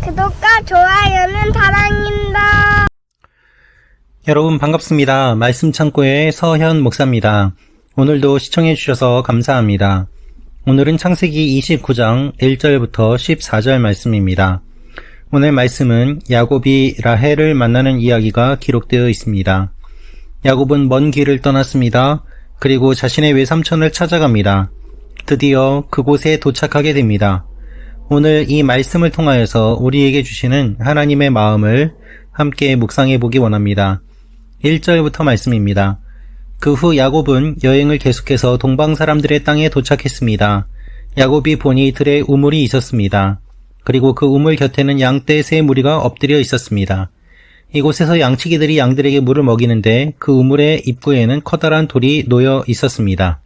구독과 좋아요는 사랑입니다. 여러분 반갑습니다. 말씀 창고의 서현 목사입니다. 오늘도 시청해 주셔서 감사합니다. 오늘은 창세기 29장 1절부터 14절 말씀입니다. 오늘 말씀은 야곱이 라헬을 만나는 이야기가 기록되어 있습니다. 야곱은 먼 길을 떠났습니다. 그리고 자신의 외삼촌을 찾아갑니다. 드디어 그곳에 도착하게 됩니다. 오늘 이 말씀을 통하여서 우리에게 주시는 하나님의 마음을 함께 묵상해 보기 원합니다. 1절부터 말씀입니다. 그 후 야곱은 여행을 계속해서 동방 사람들의 땅에 도착했습니다. 야곱이 보니 들에 우물이 있었습니다. 그리고 그 우물 곁에는 양떼 세 무리가 엎드려 있었습니다. 이곳에서 양치기들이 양들에게 물을 먹이는데 그 우물의 입구에는 커다란 돌이 놓여 있었습니다.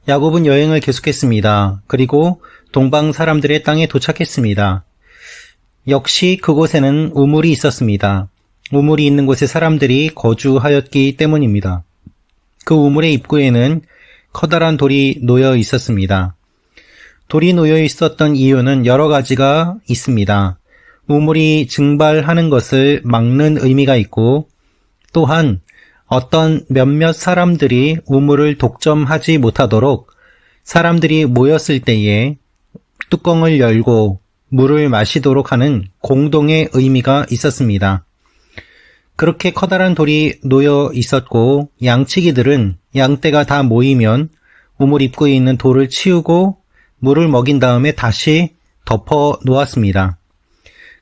야곱은 여행을 계속했습니다. 그리고 동방 사람들의 땅에 도착했습니다. 역시 그곳에는 우물이 있었습니다. 우물이 있는 곳에 사람들이 거주하였기 때문입니다. 그 우물의 입구에는 커다란 돌이 놓여 있었습니다. 돌이 놓여 있었던 이유는 여러 가지가 있습니다. 우물이 증발하는 것을 막는 의미가 있고, 또한 어떤 몇몇 사람들이 우물을 독점하지 못하도록 사람들이 모였을 때에 뚜껑을 열고 물을 마시도록 하는 공동의 의미가 있었습니다. 그렇게 커다란 돌이 놓여 있었고 양치기들은 양떼가 다 모이면 우물 입구에 있는 돌을 치우고 물을 먹인 다음에 다시 덮어 놓았습니다.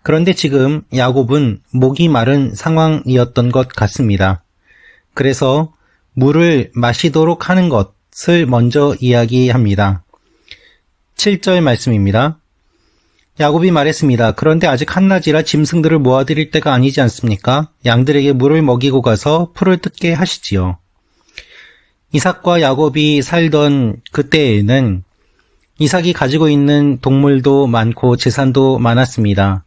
그런데 지금 야곱은 목이 마른 상황이었던 것 같습니다. 그래서 물을 마시도록 하는 것을 먼저 이야기합니다. 7절 말씀입니다. 야곱이 말했습니다. 그런데 아직 한낮이라 짐승들을 모아드릴 때가 아니지 않습니까? 양들에게 물을 먹이고 가서 풀을 뜯게 하시지요. 이삭과 야곱이 살던 그때에는 이삭이 가지고 있는 동물도 많고 재산도 많았습니다.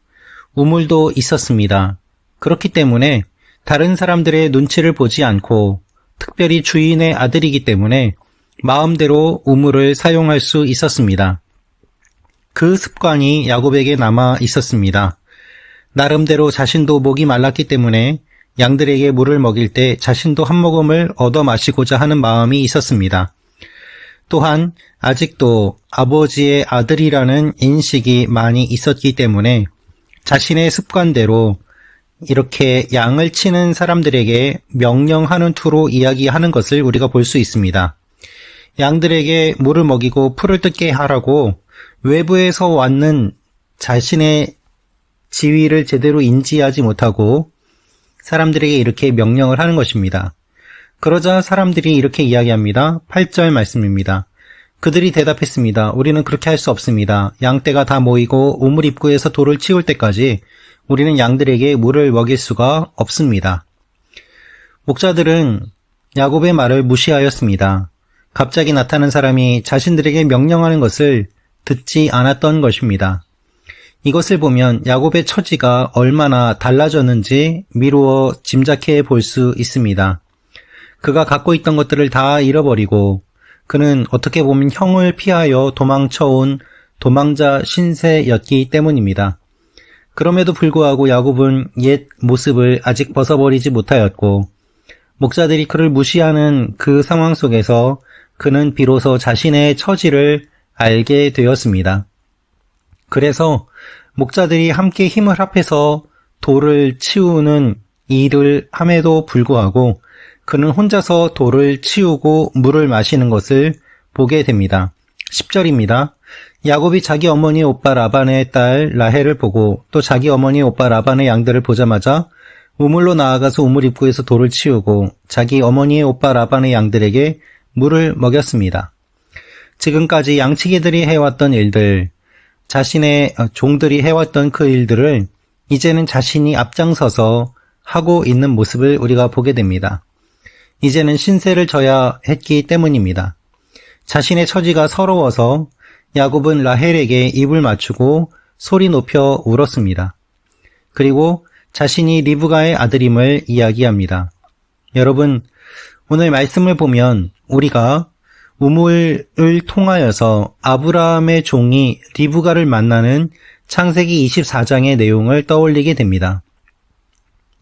우물도 있었습니다. 그렇기 때문에 다른 사람들의 눈치를 보지 않고 특별히 주인의 아들이기 때문에 마음대로 우물을 사용할 수 있었습니다. 그 습관이 야곱에게 남아 있었습니다. 나름대로 자신도 목이 말랐기 때문에 양들에게 물을 먹일 때 자신도 한 모금을 얻어 마시고자 하는 마음이 있었습니다. 또한 아직도 아버지의 아들이라는 인식이 많이 있었기 때문에 자신의 습관대로 이렇게 양을 치는 사람들에게 명령하는 투로 이야기하는 것을 우리가 볼 수 있습니다. 양들에게 물을 먹이고 풀을 뜯게 하라고 외부에서 왔는 자신의 지위를 제대로 인지하지 못하고 사람들에게 이렇게 명령을 하는 것입니다. 그러자 사람들이 이렇게 이야기합니다. 8절 말씀입니다. 그들이 대답했습니다. 우리는 그렇게 할 수 없습니다. 양떼가 다 모이고 우물 입구에서 돌을 치울 때까지 우리는 양들에게 물을 먹일 수가 없습니다. 목자들은 야곱의 말을 무시하였습니다. 갑자기 나타난 사람이 자신들에게 명령하는 것을 듣지 않았던 것입니다. 이것을 보면 야곱의 처지가 얼마나 달라졌는지 미루어 짐작해 볼 수 있습니다. 그가 갖고 있던 것들을 다 잃어버리고 그는 어떻게 보면 형을 피하여 도망쳐온 도망자 신세였기 때문입니다. 그럼에도 불구하고 야곱은 옛 모습을 아직 벗어버리지 못하였고 목자들이 그를 무시하는 그 상황 속에서 그는 비로소 자신의 처지를 알게 되었습니다. 그래서 목자들이 함께 힘을 합해서 돌을 치우는 일을 함에도 불구하고 그는 혼자서 돌을 치우고 물을 마시는 것을 보게 됩니다. 10절입니다. 야곱이 자기 어머니의 오빠 라반의 딸 라헬을 보고 또 자기 어머니의 오빠 라반의 양들을 보자마자 우물로 나아가서 우물 입구에서 돌을 치우고 자기 어머니의 오빠 라반의 양들에게 물을 먹였습니다. 지금까지 양치기들이 해왔던 일들, 자신의 종들이 해왔던 그 일들을 이제는 자신이 앞장서서 하고 있는 모습을 우리가 보게 됩니다. 이제는 신세를 져야 했기 때문입니다. 자신의 처지가 서러워서 야곱은 라헬에게 입을 맞추고 소리 높여 울었습니다. 그리고 자신이 리브가의 아들임을 이야기합니다. 여러분, 오늘 말씀을 보면 우리가 우물을 통하여서 아브라함의 종이 리브가를 만나는 창세기 24장의 내용을 떠올리게 됩니다.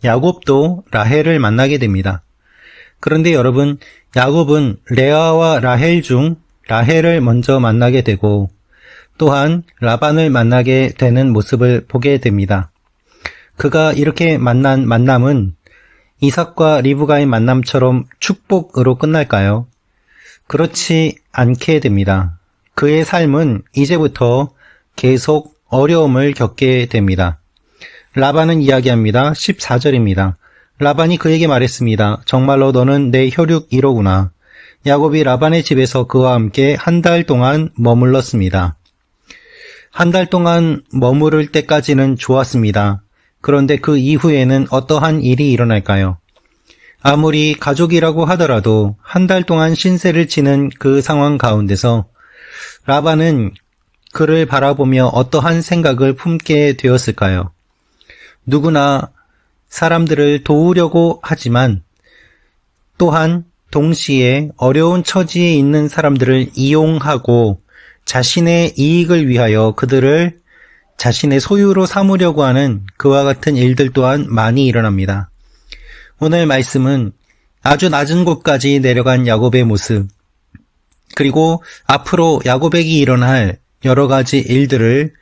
야곱도 라헬을 만나게 됩니다. 그런데 여러분, 야곱은 레아와 라헬 중 라헬을 먼저 만나게 되고 또한 라반을 만나게 되는 모습을 보게 됩니다. 그가 이렇게 만난 만남은 이삭과 리브가의 만남처럼 축복으로 끝날까요? 그렇지 않게 됩니다. 그의 삶은 이제부터 계속 어려움을 겪게 됩니다. 라반은 이야기합니다. 14절입니다. 라반이 그에게 말했습니다. 정말로 너는 내 혈육 1호구나. 야곱이 라반의 집에서 그와 함께 한 달 동안 머물렀습니다. 한 달 동안 머무를 때까지는 좋았습니다. 그런데 그 이후에는 어떠한 일이 일어날까요? 아무리 가족이라고 하더라도 한 달 동안 신세를 지는 그 상황 가운데서 라반은 그를 바라보며 어떠한 생각을 품게 되었을까요? 누구나 사람들을 도우려고 하지만 또한 동시에 어려운 처지에 있는 사람들을 이용하고 자신의 이익을 위하여 그들을 자신의 소유로 삼으려고 하는 그와 같은 일들 또한 많이 일어납니다. 오늘 말씀은 아주 낮은 곳까지 내려간 야곱의 모습, 그리고 앞으로 야곱에게 일어날 여러 가지 일들을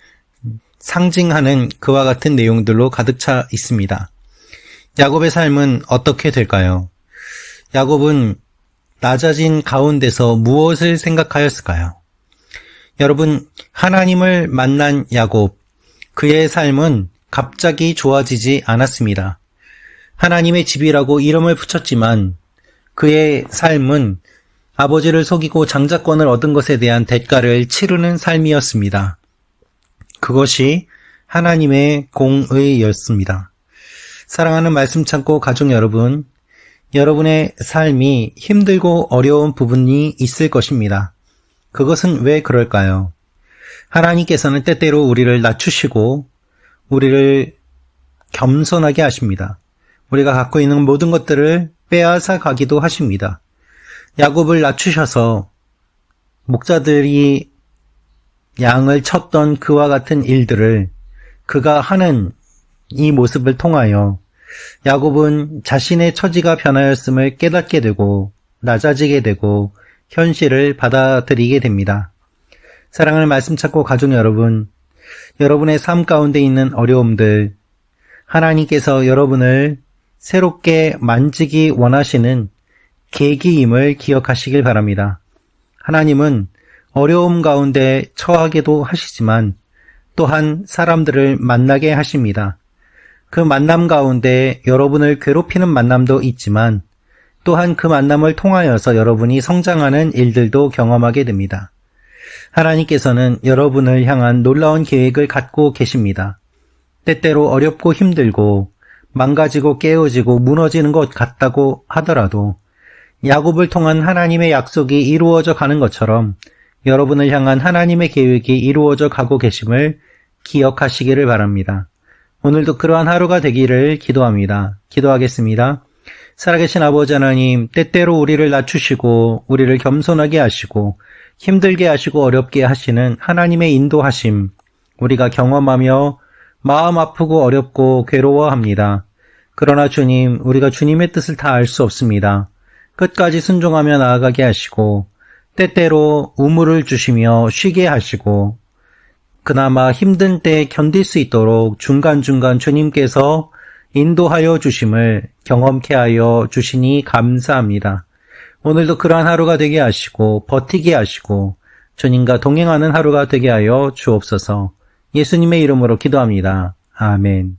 상징하는 그와 같은 내용들로 가득 차 있습니다. 야곱의 삶은 어떻게 될까요? 야곱은 낮아진 가운데서 무엇을 생각하였을까요? 여러분, 하나님을 만난 야곱, 그의 삶은 갑자기 좋아지지 않았습니다. 하나님의 집이라고 이름을 붙였지만 그의 삶은 아버지를 속이고 장자권을 얻은 것에 대한 대가를 치르는 삶이었습니다. 그것이 하나님의 공의였습니다. 사랑하는 말씀 참고 가족 여러분, 여러분의 삶이 힘들고 어려운 부분이 있을 것입니다. 그것은 왜 그럴까요? 하나님께서는 때때로 우리를 낮추시고 우리를 겸손하게 하십니다. 우리가 갖고 있는 모든 것들을 빼앗아 가기도 하십니다. 야곱을 낮추셔서 목자들이 양을 쳤던 그와 같은 일들을 그가 하는 이 모습을 통하여 야곱은 자신의 처지가 변하였음을 깨닫게 되고 낮아지게 되고 현실을 받아들이게 됩니다. 사랑하는 말씀 찾고 가족 여러분, 여러분의 삶 가운데 있는 어려움들, 하나님께서 여러분을 새롭게 만지기 원하시는 계기임을 기억하시길 바랍니다. 하나님은 어려움 가운데 처하게도 하시지만 또한 사람들을 만나게 하십니다. 그 만남 가운데 여러분을 괴롭히는 만남도 있지만 또한 그 만남을 통하여서 여러분이 성장하는 일들도 경험하게 됩니다. 하나님께서는 여러분을 향한 놀라운 계획을 갖고 계십니다. 때때로 어렵고 힘들고 망가지고 깨어지고 무너지는 것 같다고 하더라도 야곱을 통한 하나님의 약속이 이루어져 가는 것처럼 여러분을 향한 하나님의 계획이 이루어져 가고 계심을 기억하시기를 바랍니다. 오늘도 그러한 하루가 되기를 기도합니다. 기도하겠습니다. 살아계신 아버지 하나님, 때때로 우리를 낮추시고 우리를 겸손하게 하시고 힘들게 하시고 어렵게 하시는 하나님의 인도하심, 우리가 경험하며 마음 아프고 어렵고 괴로워합니다. 그러나 주님, 우리가 주님의 뜻을 다 알 수 없습니다. 끝까지 순종하며 나아가게 하시고 때때로 우물을 주시며 쉬게 하시고 그나마 힘든 때 견딜 수 있도록 중간중간 주님께서 인도하여 주심을 경험케 하여 주시니 감사합니다. 오늘도 그러한 하루가 되게 하시고 버티게 하시고 주님과 동행하는 하루가 되게 하여 주옵소서. 예수님의 이름으로 기도합니다. 아멘.